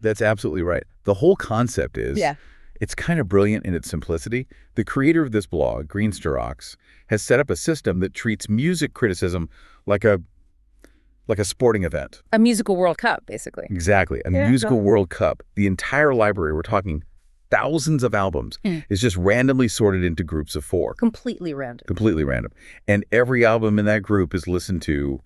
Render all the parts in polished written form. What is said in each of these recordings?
That's absolutely right. The whole concept is, it's kind of brilliant in its simplicity. The creator of this blog, Greensterox, has set up a system that treats music criticism like a sporting event. A musical World Cup, basically. Exactly. A musical World Cup. The entire library, we're talking thousands of albums, is just randomly sorted into groups of 4. Completely random. Completely random. And every album in that group is listened to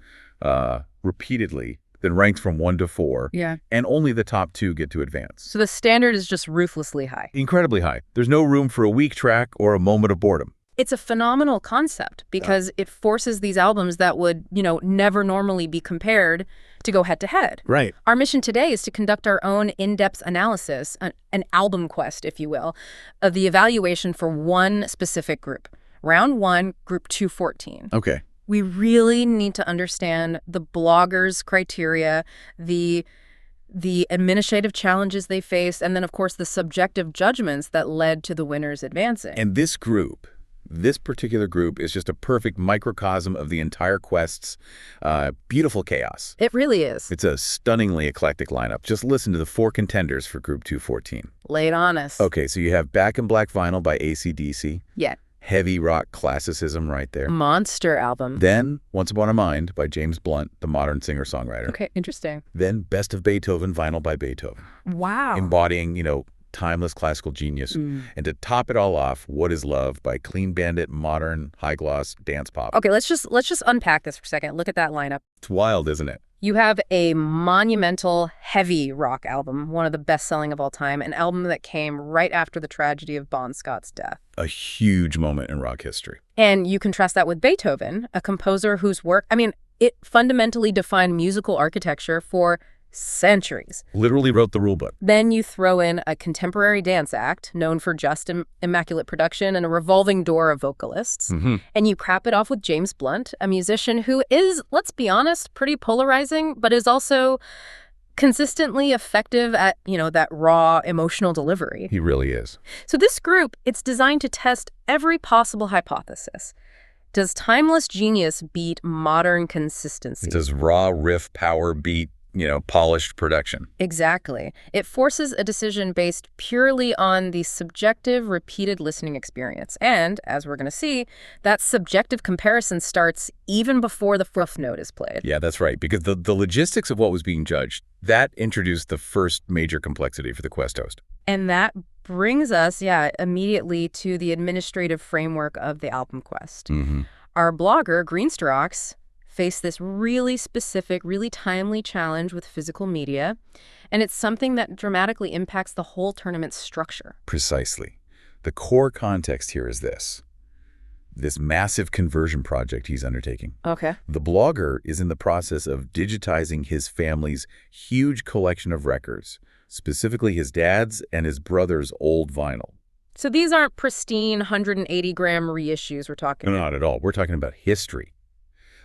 repeatedly, then ranked from 1 to 4. Yeah. And only the top 2 get to advance. So the standard is just ruthlessly high. Incredibly high. There's no room for a weak track or a moment of boredom. It's a phenomenal concept because it forces these albums that would, never normally be compared to go head to head. Right. Our mission today is to conduct our own in-depth analysis, an album quest, if you will, of the evaluation for one specific group. Round 1, group 214. Okay. We really need to understand the bloggers' criteria, the administrative challenges they faced, and then, of course, the subjective judgments that led to the winners advancing. And this particular group is just a perfect microcosm of the entire quest's beautiful chaos. It really is. It's a stunningly eclectic lineup. Just listen to the 4 contenders for Group 214. Lay it on us. Okay, so you have Back in Black Vinyl by AC/DC. Yeah. Heavy rock classicism right there. Monster album. Then Once Upon a Mind by James Blunt, the modern singer-songwriter. Okay, interesting. Then Best of Beethoven vinyl by Beethoven. Wow. Embodying, timeless classical genius. And to top it all off, What Is Love by Clean Bandit, modern, high-gloss dance pop. Okay, let's just unpack this for a second. Look at that lineup. It's wild, isn't it? You have a monumental, heavy rock album, one of the best-selling of all time, an album that came right after the tragedy of Bon Scott's death. A huge moment in rock history. And you contrast that with Beethoven, a composer whose work, it fundamentally defined musical architecture for centuries. Literally wrote the rule book. Then you throw in a contemporary dance act known for just immaculate production and a revolving door of vocalists. And you crap it off with James Blunt, a musician who is, let's be honest, pretty polarizing, but is also consistently effective at, that raw emotional delivery. He really is. So this group, it's designed to test every possible hypothesis. Does timeless genius beat modern consistency? Does raw riff power beat polished production? Exactly. It forces a decision based purely on the subjective, repeated listening experience. And, as we're going to see, that subjective comparison starts even before the first note is played. Yeah, that's right. Because the logistics of what was being judged, that introduced the first major complexity for the quest host. And that brings us, immediately to the administrative framework of the album quest. Our blogger, Greensterox, face this really specific, really timely challenge with physical media, and it's something that dramatically impacts the whole tournament's structure. Precisely. The core context here is this massive conversion project he's undertaking. Okay. The blogger is in the process of digitizing his family's huge collection of records, specifically his dad's and his brother's old vinyl. So these aren't pristine 180-gram reissues we're talking about? No, not at all. We're talking about history.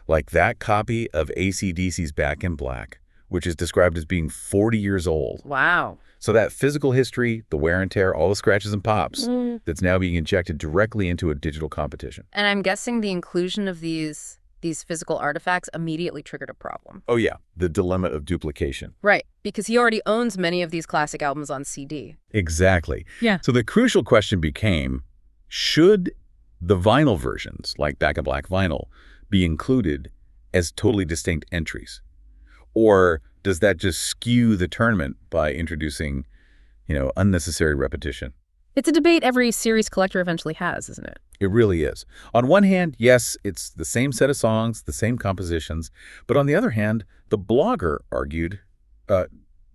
Like that copy of AC/DC's Back in Black, which is described as being 40 years old. Wow. So that physical history, the wear and tear, all the scratches and pops, that's now being injected directly into a digital competition. And I'm guessing the inclusion of these physical artifacts immediately triggered a problem. Oh yeah, the dilemma of duplication. Right, because he already owns many of these classic albums on CD. Exactly. Yeah. So the crucial question became, should the vinyl versions, like Back in Black vinyl, be included as totally distinct entries? Or does that just skew the tournament by introducing, unnecessary repetition? It's a debate every series collector eventually has, isn't it? It really is. On one hand, yes, it's the same set of songs, the same compositions. But on the other hand, the blogger argued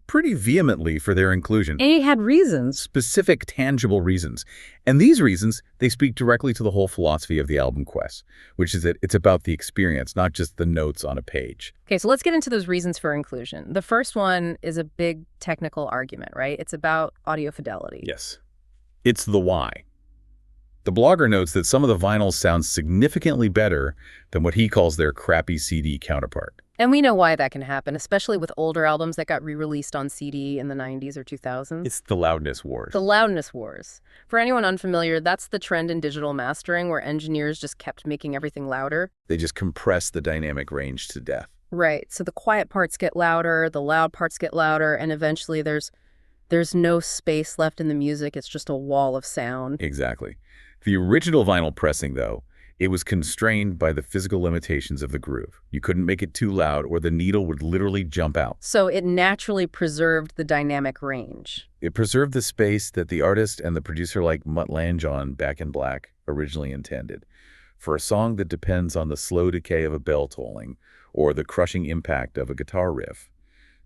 pretty vehemently for their inclusion. And he had reasons. Specific, tangible reasons. And these reasons, they speak directly to the whole philosophy of the album quest, which is that it's about the experience, not just the notes on a page. Okay, so let's get into those reasons for inclusion. The first one is a big technical argument, right? It's about audio fidelity. Yes. It's the why. The blogger notes that some of the vinyls sound significantly better than what he calls their crappy CD counterpart. And we know why that can happen, especially with older albums that got re-released on CD in the 90s or 2000s. It's the loudness wars. The loudness wars. For anyone unfamiliar, that's the trend in digital mastering where engineers just kept making everything louder. They just compress the dynamic range to death. Right. So the quiet parts get louder, the loud parts get louder, and eventually there's There's no space left in the music. It's just a wall of sound. Exactly. The original vinyl pressing, though, it was constrained by the physical limitations of the groove. You couldn't make it too loud or the needle would literally jump out. So it naturally preserved the dynamic range. It preserved the space that the artist and the producer like Mutt Lange on Back in Black originally intended. For a song that depends on the slow decay of a bell tolling or the crushing impact of a guitar riff,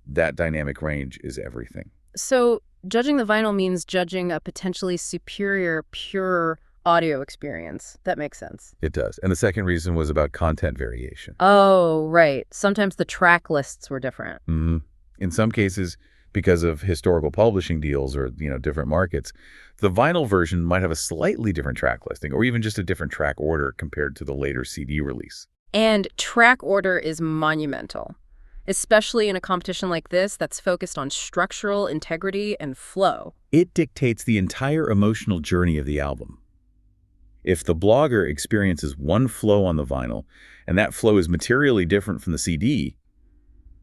that dynamic range is everything. So judging the vinyl means judging a potentially superior, pure audio experience. That makes sense. It does. And the second reason was about content variation. Oh, right. Sometimes the track lists were different. In some cases, because of historical publishing deals or, different markets, the vinyl version might have a slightly different track listing or even just a different track order compared to the later CD release. And track order is monumental, especially in a competition like this that's focused on structural integrity and flow. It dictates the entire emotional journey of the album. If the blogger experiences one flow on the vinyl, and that flow is materially different from the CD,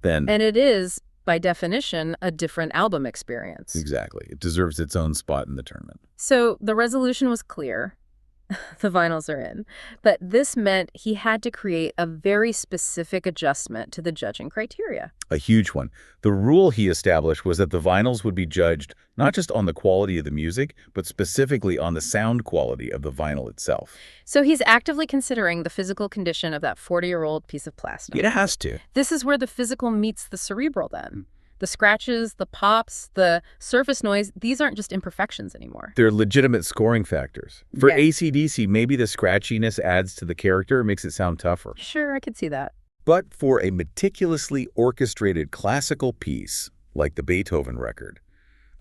then... And it is, by definition, a different album experience. Exactly. It deserves its own spot in the tournament. So the resolution was clear. The vinyls are in. But this meant he had to create a very specific adjustment to the judging criteria. A huge one. The rule he established was that the vinyls would be judged not just on the quality of the music, but specifically on the sound quality of the vinyl itself. So he's actively considering the physical condition of that 40-year-old piece of plastic. It has to. This is where the physical meets the cerebral then. The scratches, the pops, the surface noise, these aren't just imperfections anymore. They're legitimate scoring factors. For AC/DC, maybe the scratchiness adds to the character, makes it sound tougher. Sure, I could see that. But for a meticulously orchestrated classical piece, like the Beethoven record,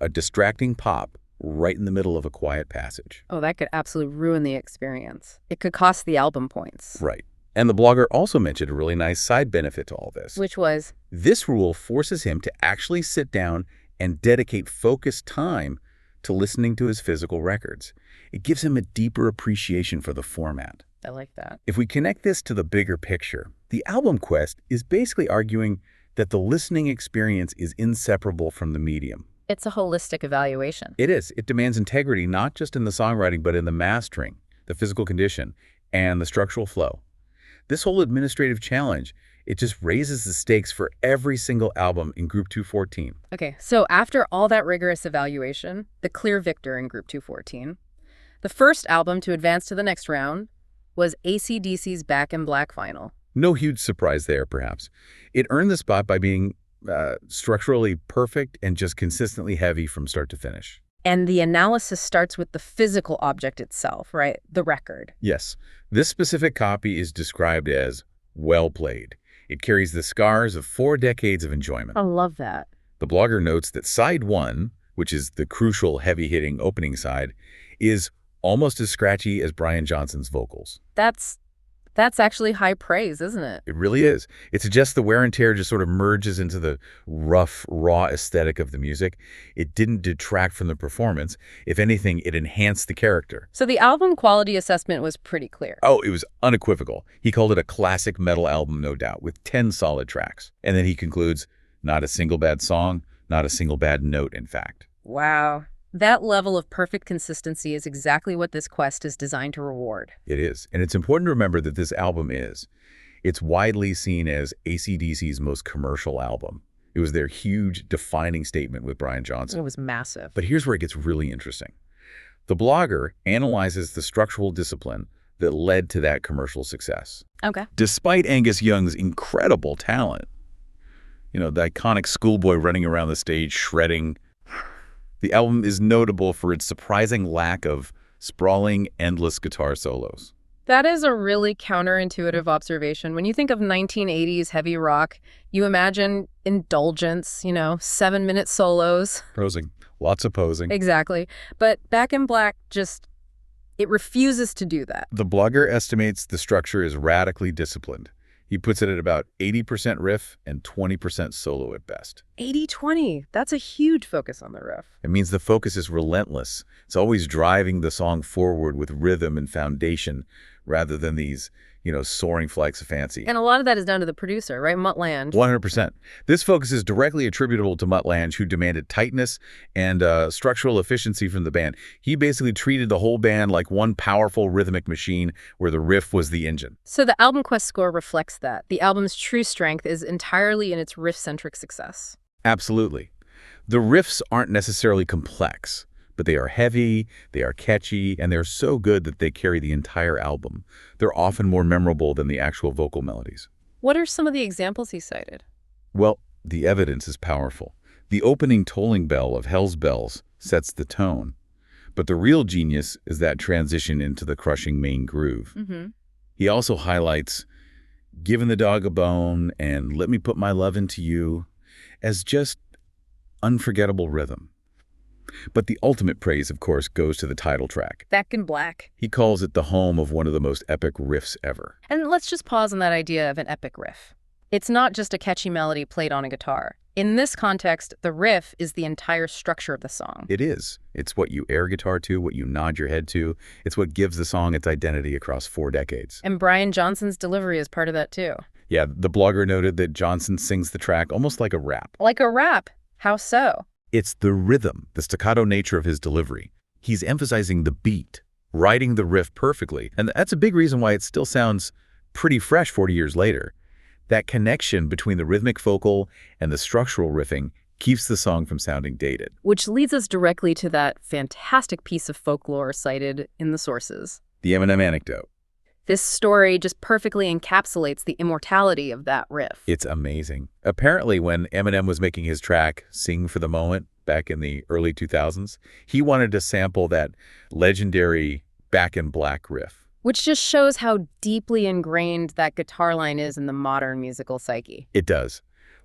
a distracting pop right in the middle of a quiet passage. Oh, that could absolutely ruin the experience. It could cost the album points. Right. And the blogger also mentioned a really nice side benefit to all this. Which was? This rule forces him to actually sit down and dedicate focused time to listening to his physical records. It gives him a deeper appreciation for the format. I like that. If we connect this to the bigger picture, the album quest is basically arguing that the listening experience is inseparable from the medium. It's a holistic evaluation. It is. It demands integrity not just in the songwriting, but in the mastering, the physical condition, and the structural flow. This whole administrative challenge, it just raises the stakes for every single album in Group 214. Okay, so after all that rigorous evaluation, the clear victor in Group 214, the first album to advance to the next round was AC/DC's Back in Black vinyl. No huge surprise there, perhaps. It earned the spot by being structurally perfect and just consistently heavy from start to finish. And the analysis starts with the physical object itself, right? The record. Yes. This specific copy is described as well played. It carries the scars of 4 decades of enjoyment. I love that. The blogger notes that side 1, which is the crucial heavy-hitting opening side, is almost as scratchy as Brian Johnson's vocals. That's actually high praise, isn't it? It really is. It suggests the wear and tear just sort of merges into the rough, raw aesthetic of the music. It didn't detract from the performance. If anything, it enhanced the character. So the album quality assessment was pretty clear. Oh, it was unequivocal. He called it a classic metal album, no doubt, with 10 solid tracks. And then he concludes, not a single bad song, not a single bad note, in fact. Wow. That level of perfect consistency is exactly what this quest is designed to reward. It is. And it's important to remember that this album it's widely seen as AC/DC's most commercial album. It was their huge defining statement with Brian Johnson. It was massive. But here's where it gets really interesting. The blogger analyzes the structural discipline that led to that commercial success. Okay. Despite Angus Young's incredible talent, the iconic schoolboy running around the stage shredding, the album is notable for its surprising lack of sprawling, endless guitar solos. That is a really counterintuitive observation. When you think of 1980s heavy rock, you imagine indulgence, 7-minute solos. Posing. Lots of posing. Exactly. But Back in Black it refuses to do that. The blogger estimates the structure is radically disciplined. He puts it at about 80% riff and 20% solo at best. 80-20. That's a huge focus on the riff. It means the focus is relentless. It's always driving the song forward with rhythm and foundation rather than these, soaring flights of fancy. And a lot of that is down to the producer, right? Mutt Lange. 100%. This focus is directly attributable to Mutt Lange, who demanded tightness and structural efficiency from the band. He basically treated the whole band like one powerful rhythmic machine where the riff was the engine. So the Album Quest score reflects that. The album's true strength is entirely in its riff-centric success. Absolutely. The riffs aren't necessarily complex, but they are heavy, they are catchy, and they're so good that they carry the entire album. They're often more memorable than the actual vocal melodies. What are some of the examples he cited? Well, the evidence is powerful. The opening tolling bell of Hell's Bells sets the tone. But the real genius is that transition into the crushing main groove. He also highlights "Giving the Dog a Bone" and "Let Me Put My Love Into You" as just unforgettable rhythm. But the ultimate praise, of course, goes to the title track. Back in Black. He calls it the home of one of the most epic riffs ever. And let's just pause on that idea of an epic riff. It's not just a catchy melody played on a guitar. In this context, the riff is the entire structure of the song. It is. It's what you air guitar to, what you nod your head to. It's what gives the song its identity across 4 decades. And Brian Johnson's delivery is part of that too. Yeah, the blogger noted that Johnson sings the track almost like a rap. Like a rap? How so? It's the rhythm, the staccato nature of his delivery. He's emphasizing the beat, writing the riff perfectly. And that's a big reason why it still sounds pretty fresh 40 years later. That connection between the rhythmic vocal and the structural riffing keeps the song from sounding dated. Which leads us directly to that fantastic piece of folklore cited in the sources. The Eminem anecdote. This story just perfectly encapsulates the immortality of that riff. It's amazing. Apparently, when Eminem was making his track, Sing for the Moment, back in the early 2000s, he wanted to sample that legendary Back in Black riff. Which just shows how deeply ingrained that guitar line is in the modern musical psyche. It does.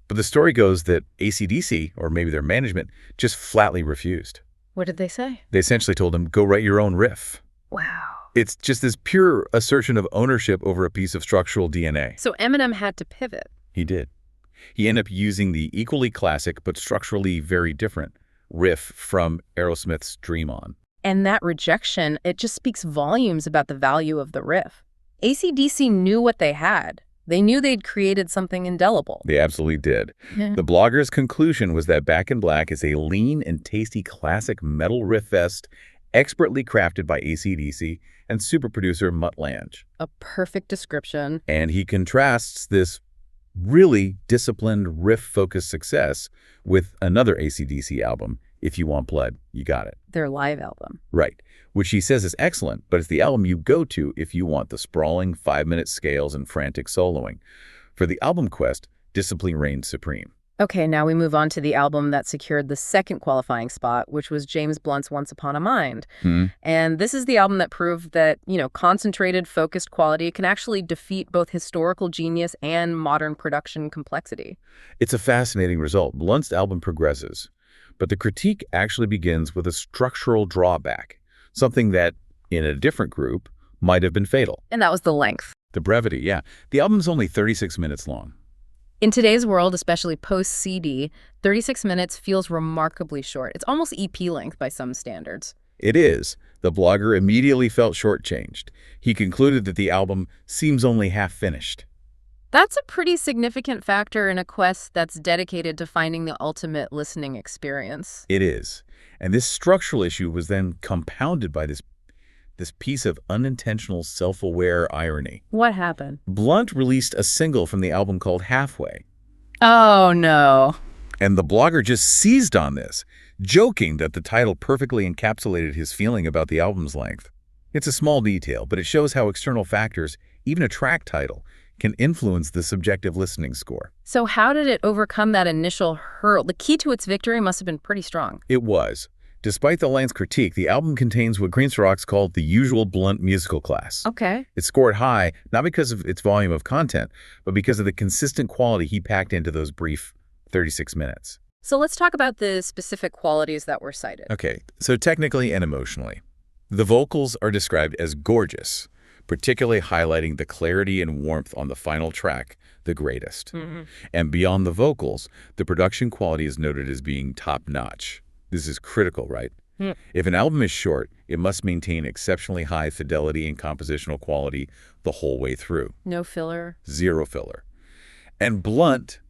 But the story goes that AC/DC, or maybe their management, just flatly refused. What did they say? They essentially told him, go write your own riff. Wow. It's just this pure assertion of ownership over a piece of structural DNA. So Eminem had to pivot. He did. He ended up using the equally classic but structurally very different riff from Aerosmith's Dream On. And that rejection, it just speaks volumes about the value of the riff. AC/DC knew what they had. They knew they'd created something indelible. They absolutely did. The blogger's conclusion was that Back in Black is a lean and tasty classic metal riff fest expertly crafted by AC/DC and super producer Mutt Lange. A perfect description. And he contrasts this really disciplined riff-focused success with another AC/DC album, If You Want Blood, You Got It. Their live album. Right, which he says is excellent, but it's the album you go to if you want the sprawling 5-minute scales and frantic soloing. For the album quest, discipline reigns supreme. Okay, now we move on to the album that secured the second qualifying spot, which was James Blunt's Once Upon a Mind. And this is the album that proved that, concentrated, focused quality can actually defeat both historical genius and modern production complexity. It's a fascinating result. Blunt's album progresses, but the critique actually begins with a structural drawback, something that, in a different group, might have been fatal. And that was the length. The brevity, yeah. The album's only 36 minutes long. In today's world, especially post-CD, 36 minutes feels remarkably short. It's almost EP length by some standards. It is. The blogger immediately felt shortchanged. He concluded that the album seems only half finished. That's a pretty significant factor in a quest that's dedicated to finding the ultimate listening experience. It is. And this structural issue was then compounded by this piece of unintentional self-aware irony. What happened? Blunt released a single from the album called Halfway. Oh, no. And the blogger just seized on this, joking that the title perfectly encapsulated his feeling about the album's length. It's a small detail, but it shows how external factors, even a track title, can influence the subjective listening score. So how did it overcome that initial hurdle? The key to its victory must have been pretty strong. It was. Despite the length critique, the album contains what Greensrocks called the usual Blunt musical class. Okay. It scored high, not because of its volume of content, but because of the consistent quality he packed into those brief 36 minutes. So let's talk about the specific qualities that were cited. Okay, so technically and emotionally, the vocals are described as gorgeous, particularly highlighting the clarity and warmth on the final track, The Greatest. And beyond the vocals, the production quality is noted as being top-notch. This is critical, right? If an album is short, it must maintain exceptionally high fidelity and compositional quality the whole way through. No filler. Zero filler. And Blunt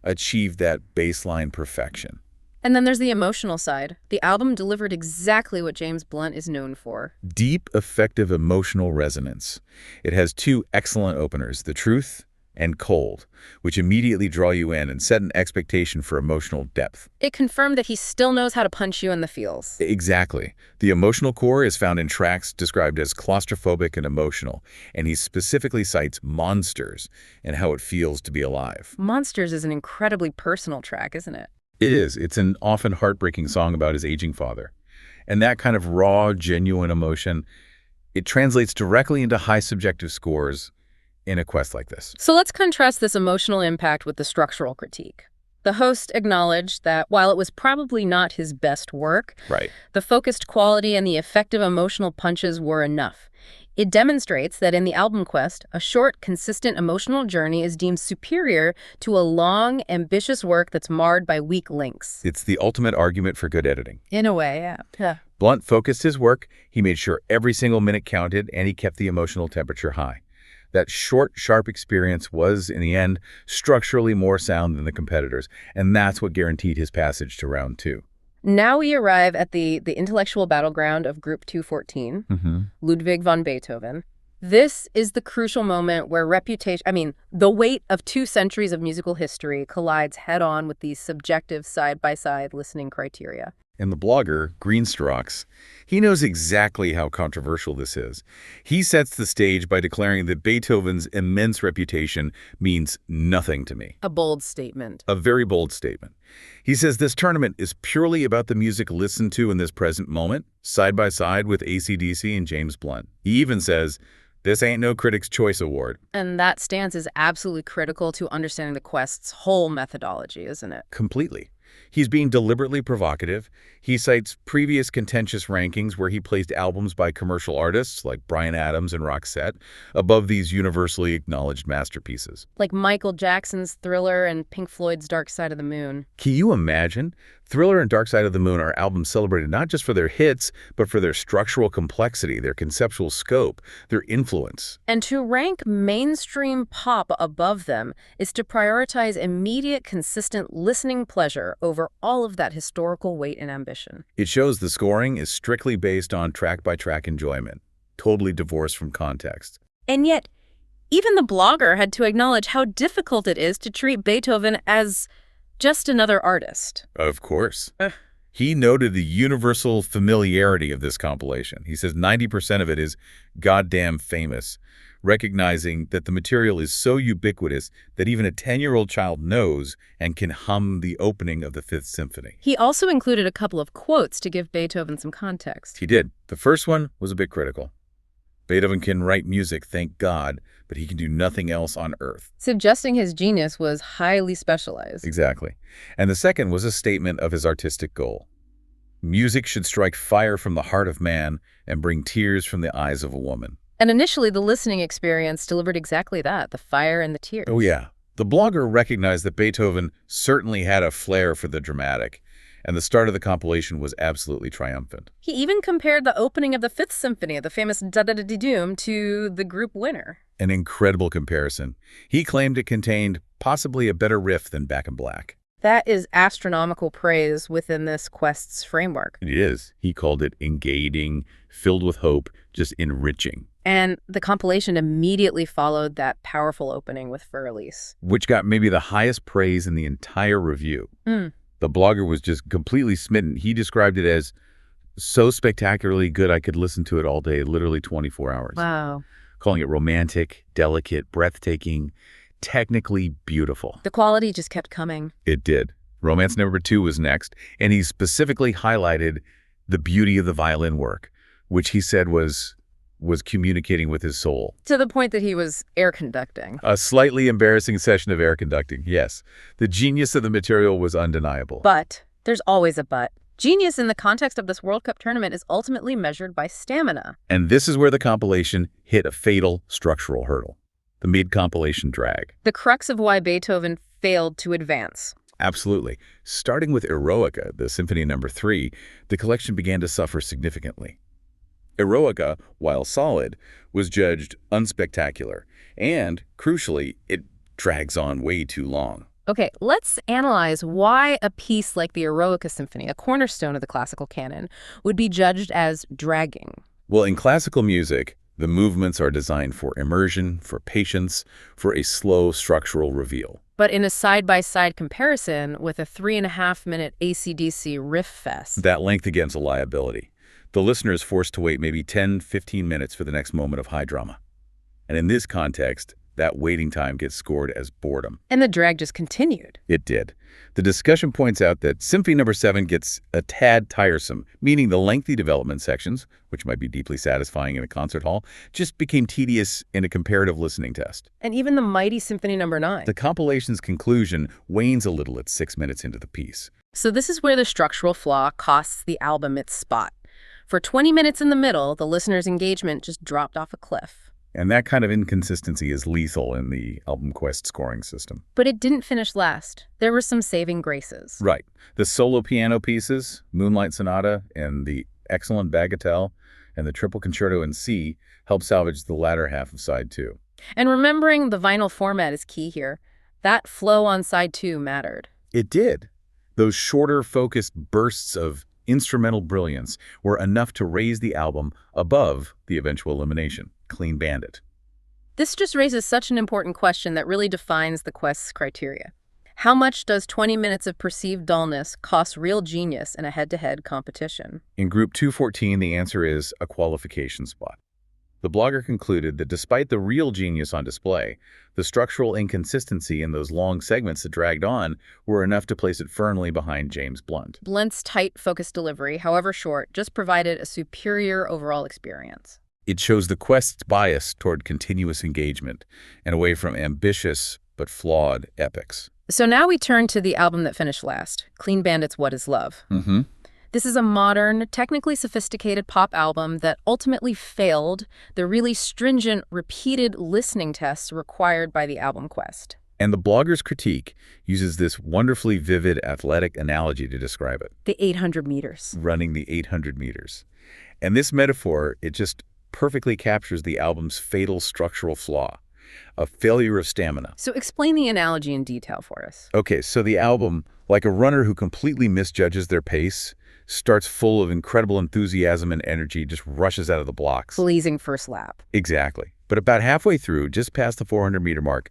achieved that baseline perfection. And then there's the emotional side. The album delivered exactly what James Blunt is known for. Deep, effective emotional resonance. It has two excellent openers, The Truth and Cold, which immediately draw you in and set an expectation for emotional depth. It confirmed that he still knows how to punch you in the feels. Exactly. The emotional core is found in tracks described as claustrophobic and emotional, and he specifically cites Monsters and how it feels to be alive. Monsters is an incredibly personal track, isn't it? It is. It's an often heartbreaking song about his aging father. And that kind of raw, genuine emotion, it translates directly into high subjective scores in a quest like this. So let's contrast this emotional impact with the structural critique. The host acknowledged that while it was probably not his best work, the focused quality and the effective emotional punches were enough. It demonstrates that in the album quest, a short, consistent emotional journey is deemed superior to a long, ambitious work that's marred by weak links. It's the ultimate argument for good editing. In a way, yeah. Blunt focused his work, he made sure every single minute counted, and he kept the emotional temperature high. That short, sharp experience was, in the end, structurally more sound than the competitors, and that's what guaranteed his passage to round 2. Now we arrive at the intellectual battleground of Group 214, Ludwig van Beethoven. This is the crucial moment where the weight of 2 centuries of musical history collides head-on with these subjective side-by-side listening criteria. And the blogger, Greenstrokes, he knows exactly how controversial this is. He sets the stage by declaring that Beethoven's immense reputation means nothing to me. A bold statement. A very bold statement. He says this tournament is purely about the music listened to in this present moment, side by side with AC/DC and James Blunt. He even says, this ain't no Critics' Choice Award. And that stance is absolutely critical to understanding the quest's whole methodology, isn't it? Completely. He's being deliberately provocative. He cites previous contentious rankings where he placed albums by commercial artists like Bryan Adams and Roxette above these universally acknowledged masterpieces. Like Michael Jackson's Thriller and Pink Floyd's Dark Side of the Moon. Can you imagine? Thriller and Dark Side of the Moon are albums celebrated not just for their hits, but for their structural complexity, their conceptual scope, their influence. And to rank mainstream pop above them is to prioritize immediate, consistent listening pleasure over all of that historical weight and ambition. It shows the scoring is strictly based on track-by-track enjoyment, totally divorced from context. And yet, even the blogger had to acknowledge how difficult it is to treat Beethoven as just another artist. Of course. He noted the universal familiarity of this compilation. He says 90% of it is goddamn famous, recognizing that the material is so ubiquitous that even a 10-year-old child knows and can hum the opening of the Fifth Symphony. He also included a couple of quotes to give Beethoven some context. He did. The first one was a bit critical. Beethoven can write music, thank God, but he can do nothing else on earth. Suggesting his genius was highly specialized. Exactly. And the second was a statement of his artistic goal. Music should strike fire from the heart of man and bring tears from the eyes of a woman. And initially, the listening experience delivered exactly that, the fire and the tears. Oh, yeah. The blogger recognized that Beethoven certainly had a flair for the dramatic, and the start of the compilation was absolutely triumphant. He even compared the opening of the Fifth Symphony, the famous Da-Da-Da-Dee-Doom, to the group winner. An incredible comparison. He claimed it contained possibly a better riff than Back in Black. That is astronomical praise within this quest's framework. It is. He called it engaging, filled with hope, just enriching. And the compilation immediately followed that powerful opening with Für Elise, which got maybe the highest praise in the entire review. The blogger was just completely smitten. He described it as so spectacularly good I could listen to it all day, literally 24 hours. Wow. Calling it romantic, delicate, breathtaking, technically beautiful. The quality just kept coming. It did. Romance number 2 was next, and he specifically highlighted the beauty of the violin work, which he said was communicating with his soul. To the point that he was air conducting. A slightly embarrassing session of air conducting, yes. The genius of the material was undeniable. But there's always a but. Genius in the context of this World Cup tournament is ultimately measured by stamina. And this is where the compilation hit a fatal structural hurdle. The mid-compilation drag. The crux of why Beethoven failed to advance. Absolutely. Starting with Eroica, the Symphony No. 3, the collection began to suffer significantly. Eroica, while solid, was judged unspectacular, and, crucially, it drags on way too long. Okay, let's analyze why a piece like the Eroica Symphony, a cornerstone of the classical canon, would be judged as dragging. Well, in classical music, the movements are designed for immersion, for patience, for a slow structural reveal. But in a side-by-side comparison with a 3.5-minute AC/DC riff fest, That length against a liability. The listener is forced to wait maybe 10, 15 minutes for the next moment of high drama. And in this context, that waiting time gets scored as boredom. and the drag just continued. It did. The discussion points out that Symphony No. 7 gets a tad tiresome, meaning the lengthy development sections, which might be deeply satisfying in a concert hall, just became tedious in a comparative listening test. And even the mighty Symphony No. 9. The compilation's conclusion wanes a little at 6 minutes into the piece. So this is where the structural flaw costs the album its spot. For 20 minutes in the middle, the listener's engagement just dropped off a cliff. And that kind of inconsistency is lethal in the album quest scoring system. But it didn't finish last. There were some saving graces. Right. The solo piano pieces, Moonlight Sonata, and the excellent Bagatelle, and the Triple Concerto in C help salvage the latter half of side 2. And remembering the vinyl format is key here. That flow on side 2 mattered. It did. Those shorter, focused bursts of instrumental brilliance were enough to raise the album above the eventual elimination, Clean Bandit. This just raises such an important question that really defines the quest's criteria. How much does 20 minutes of perceived dullness cost real genius in a head-to-head competition? In Group 214, the answer is a qualification spot. The blogger concluded that despite the real genius on display, the structural inconsistency in those long segments that dragged on were enough to place it firmly behind James Blunt. Blunt's tight, focused delivery, however short, just provided a superior overall experience. It shows the quest's bias toward continuous engagement and away from ambitious but flawed epics. So now we turn to the album that finished last, Clean Bandit's What Is Love? This is a modern, technically sophisticated pop album that ultimately failed the really stringent, repeated listening tests required by the album quest. And the blogger's critique uses this wonderfully vivid athletic analogy to describe it. The 800 meters. Running the 800 meters. And this metaphor, it just perfectly captures the album's fatal structural flaw, a failure of stamina. So explain the analogy in detail for us. Okay, so the album, like a runner who completely misjudges their pace, starts full of incredible enthusiasm and energy, just rushes out of the blocks. Blazing first lap. Exactly. But about halfway through, just past the 400-meter mark,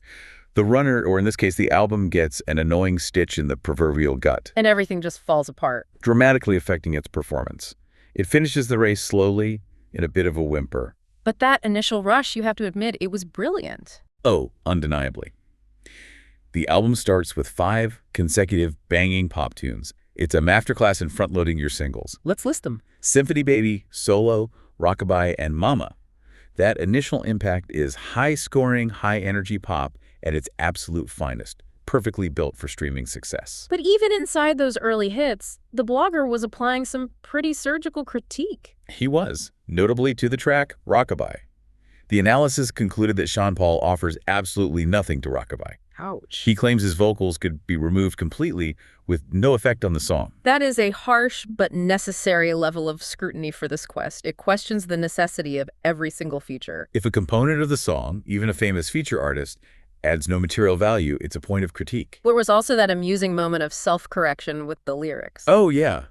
the runner, or in this case the album, gets an annoying stitch in the proverbial gut, And everything just falls apart. dramatically affecting its performance. It finishes the race slowly, in a bit of a whimper. But that initial rush, you have to admit, it was brilliant. Oh, undeniably. The album starts with 5 consecutive banging pop tunes. It's a masterclass in front-loading your singles. Let's list them. Symphony Baby, Solo, Rockabye, and Mama. That initial impact is high-scoring, high-energy pop at its absolute finest, perfectly built for streaming success. But even inside those early hits, the blogger was applying some pretty surgical critique. He was, notably to the track Rockabye. The analysis concluded that Sean Paul offers absolutely nothing to Rockabye. Ouch. He claims his vocals could be removed completely with no effect on the song. That is a harsh but necessary level of scrutiny for this quest. It questions the necessity of every single feature. If a component of the song, even a famous feature artist, adds no material value, it's a point of critique. There was also that amusing moment of self-correction with the lyrics. Oh, yeah.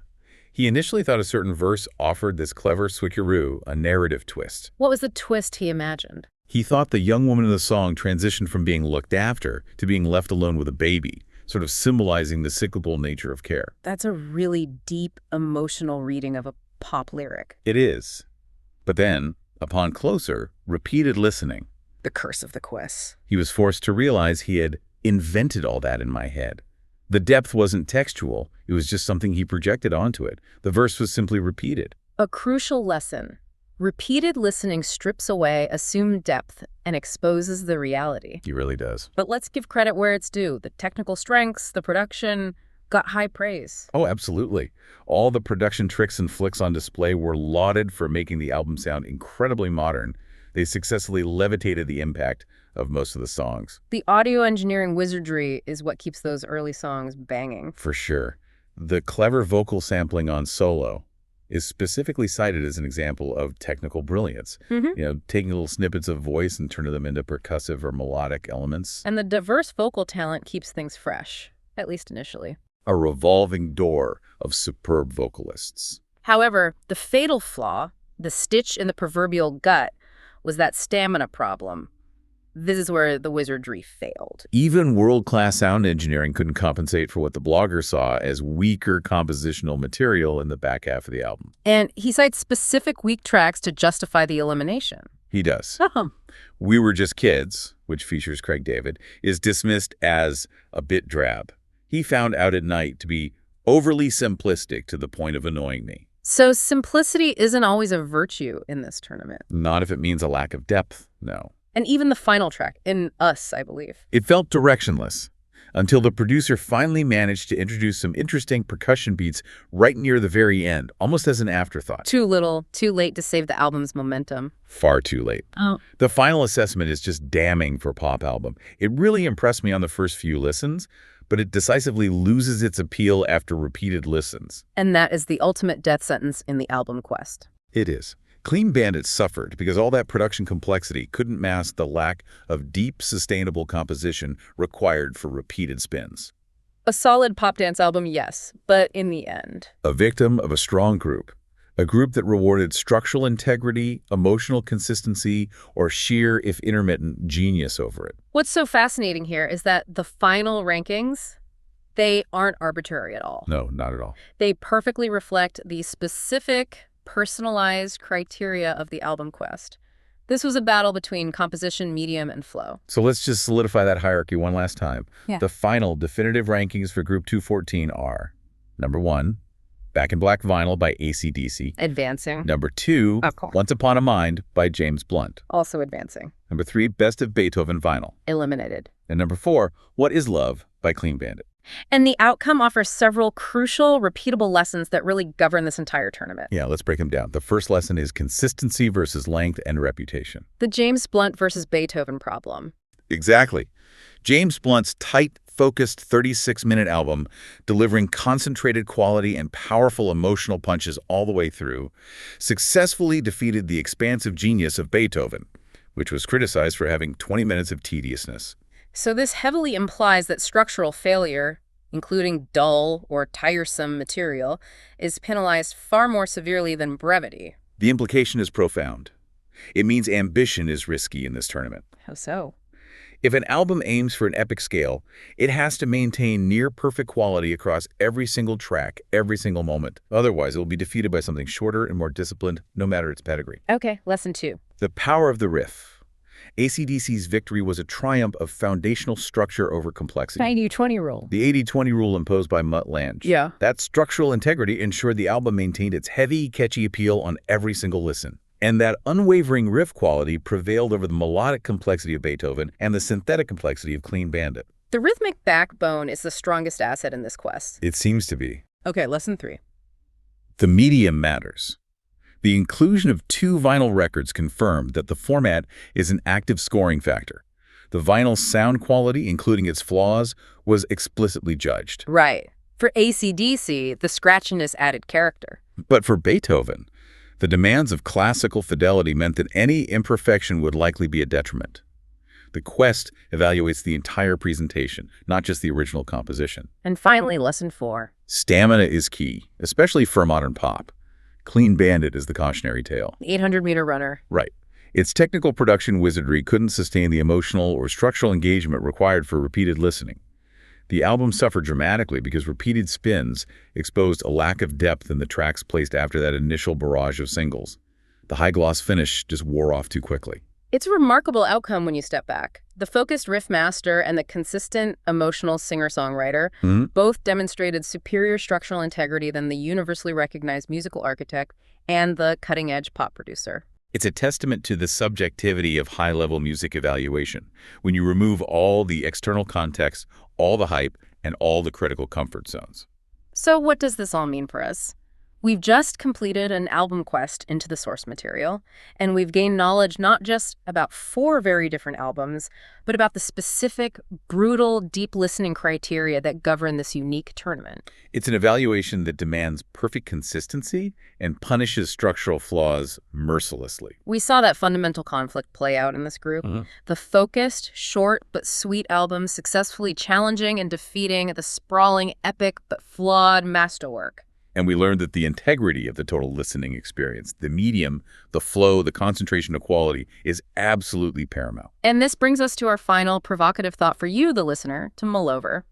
He initially thought a certain verse offered this clever switcheroo, a narrative twist. What was the twist he imagined? He thought the young woman in the song transitioned from being looked after to being left alone with a baby, sort of symbolizing the cyclical nature of care. That's a really deep, emotional reading of a pop lyric. It is. But then, upon closer, repeated listening, The curse of the quest. he was forced to realize he had invented all that in my head. The depth wasn't textual, it was just something he projected onto it. The verse was simply repeated. A crucial lesson. Repeated listening strips away assumed depth and exposes the reality. He really does. But let's give credit where it's due. The technical strengths, the production, got high praise. Oh, absolutely. All the production tricks and flicks on display were lauded for making the album sound incredibly modern. They successfully levitated the impact of most of the songs. The audio engineering wizardry is what keeps those early songs banging. For sure. The clever vocal sampling on Solo is specifically cited as an example of technical brilliance. Taking little snippets of voice and turning them into percussive or melodic elements. And the diverse vocal talent keeps things fresh, at least initially. A revolving door of superb vocalists. However, the fatal flaw, the stitch in the proverbial gut, was that stamina problem. This is where the wizardry failed. Even world-class sound engineering couldn't compensate for what the blogger saw as weaker compositional material in the back half of the album. And he cites specific weak tracks to justify the elimination. He does. We Were Just Kids, which features Craig David, is dismissed as a bit drab. He found Out at Night to be overly simplistic to the point of annoying me. So simplicity isn't always a virtue in this tournament. Not if it means a lack of depth, no. And even the final track, In Us, I believe. It felt directionless until the producer finally managed to introduce some interesting percussion beats right near the very end, almost as an afterthought. Too little, too late to save the album's momentum. Far too late. Oh. The final assessment is just damning for a pop album. It really impressed me on the first few listens, but it decisively loses its appeal after repeated listens. And that is the ultimate death sentence in the album quest. It is. Clean Bandit suffered because all that production complexity couldn't mask the lack of deep, sustainable composition required for repeated spins. A solid pop dance album, yes, but in the end. A victim of a strong group. A group that rewarded structural integrity, emotional consistency, or sheer, if intermittent, genius over it. What's so fascinating here is that the final rankings, they aren't arbitrary at all. No, not at all. They perfectly reflect the specific, personalized criteria of the album quest. This was a battle between composition, medium, and flow. So let's just solidify that hierarchy one last time. Yeah. The final definitive rankings for Group 214 are: number 1, Back in Black Vinyl by AC/DC. Advancing. Number 2, Once Upon a Mind by James Blunt. Also advancing. Number 3, Best of Beethoven Vinyl. Eliminated. And number 4, What is Love by Clean Bandit. And the outcome offers several crucial, repeatable lessons that really govern this entire tournament. Yeah, let's break them down. The first lesson is consistency versus length and reputation. The James Blunt versus Beethoven problem. Exactly. James Blunt's tight, focused 36-minute album, delivering concentrated quality and powerful emotional punches all the way through, successfully defeated the expansive genius of Beethoven, which was criticized for having 20 minutes of tediousness. So this heavily implies that structural failure, including dull or tiresome material, is penalized far more severely than brevity. The implication is profound. It means ambition is risky in this tournament. How so? If an album aims for an epic scale, it has to maintain near-perfect quality across every single track, every single moment. Otherwise, it will be defeated by something shorter and more disciplined, no matter its pedigree. Okay, lesson 2. The power of the riff. AC/DC's victory was a triumph of foundational structure over complexity. 80-20 rule. The 80-20 rule imposed by Mutt Lange. Yeah. That structural integrity ensured the album maintained its heavy, catchy appeal on every single listen. And that unwavering riff quality prevailed over the melodic complexity of Beethoven and the synthetic complexity of Clean Bandit. The rhythmic backbone is the strongest asset in this quest. It seems to be. Okay, lesson 3. The medium matters. The inclusion of 2 vinyl records confirmed that the format is an active scoring factor. The vinyl's sound quality, including its flaws, was explicitly judged. Right. For AC/DC, the scratchiness added character. But for Beethoven, the demands of classical fidelity meant that any imperfection would likely be a detriment. The quest evaluates the entire presentation, not just the original composition. And finally, lesson 4. Stamina is key, especially for modern pop. Clean Bandit is the cautionary tale. The 800-meter runner. Right. Its technical production wizardry couldn't sustain the emotional or structural engagement required for repeated listening. The album suffered dramatically because repeated spins exposed a lack of depth in the tracks placed after that initial barrage of singles. The high-gloss finish just wore off too quickly. It's a remarkable outcome when you step back. The focused riff master and the consistent emotional singer-songwriter both demonstrated superior structural integrity than the universally recognized musical architect and the cutting-edge pop producer. It's a testament to the subjectivity of high-level music evaluation when you remove all the external context, all the hype, and all the critical comfort zones. So what does this all mean for us? We've just completed an album quest into the source material, and we've gained knowledge not just about 4 very different albums, but about the specific, brutal, deep listening criteria that govern this unique tournament. It's an evaluation that demands perfect consistency and punishes structural flaws mercilessly. We saw that fundamental conflict play out in this group. The focused, short but sweet album successfully challenging and defeating the sprawling, epic but flawed masterwork. And we learned that the integrity of the total listening experience, the medium, the flow, the concentration of quality, is absolutely paramount. And this brings us to our final provocative thought for you, the listener, to mull over.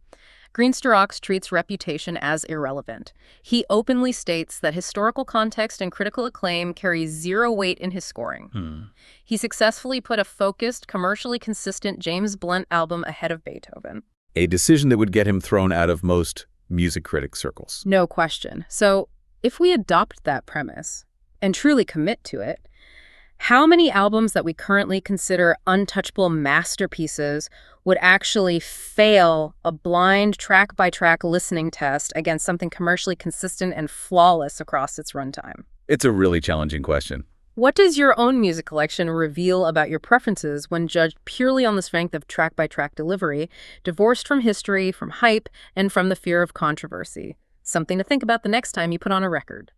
Greensterox treats reputation as irrelevant. He openly states that historical context and critical acclaim carry 0 weight in his scoring. He successfully put a focused, commercially consistent James Blunt album ahead of Beethoven. A decision that would get him thrown out of most music critic circles. No question. So if we adopt that premise and truly commit to it, how many albums that we currently consider untouchable masterpieces would actually fail a blind track-by-track listening test against something commercially consistent and flawless across its runtime? It's a really challenging question. What does your own music collection reveal about your preferences when judged purely on the strength of track-by-track delivery, divorced from history, from hype, and from the fear of controversy? Something to think about the next time you put on a record.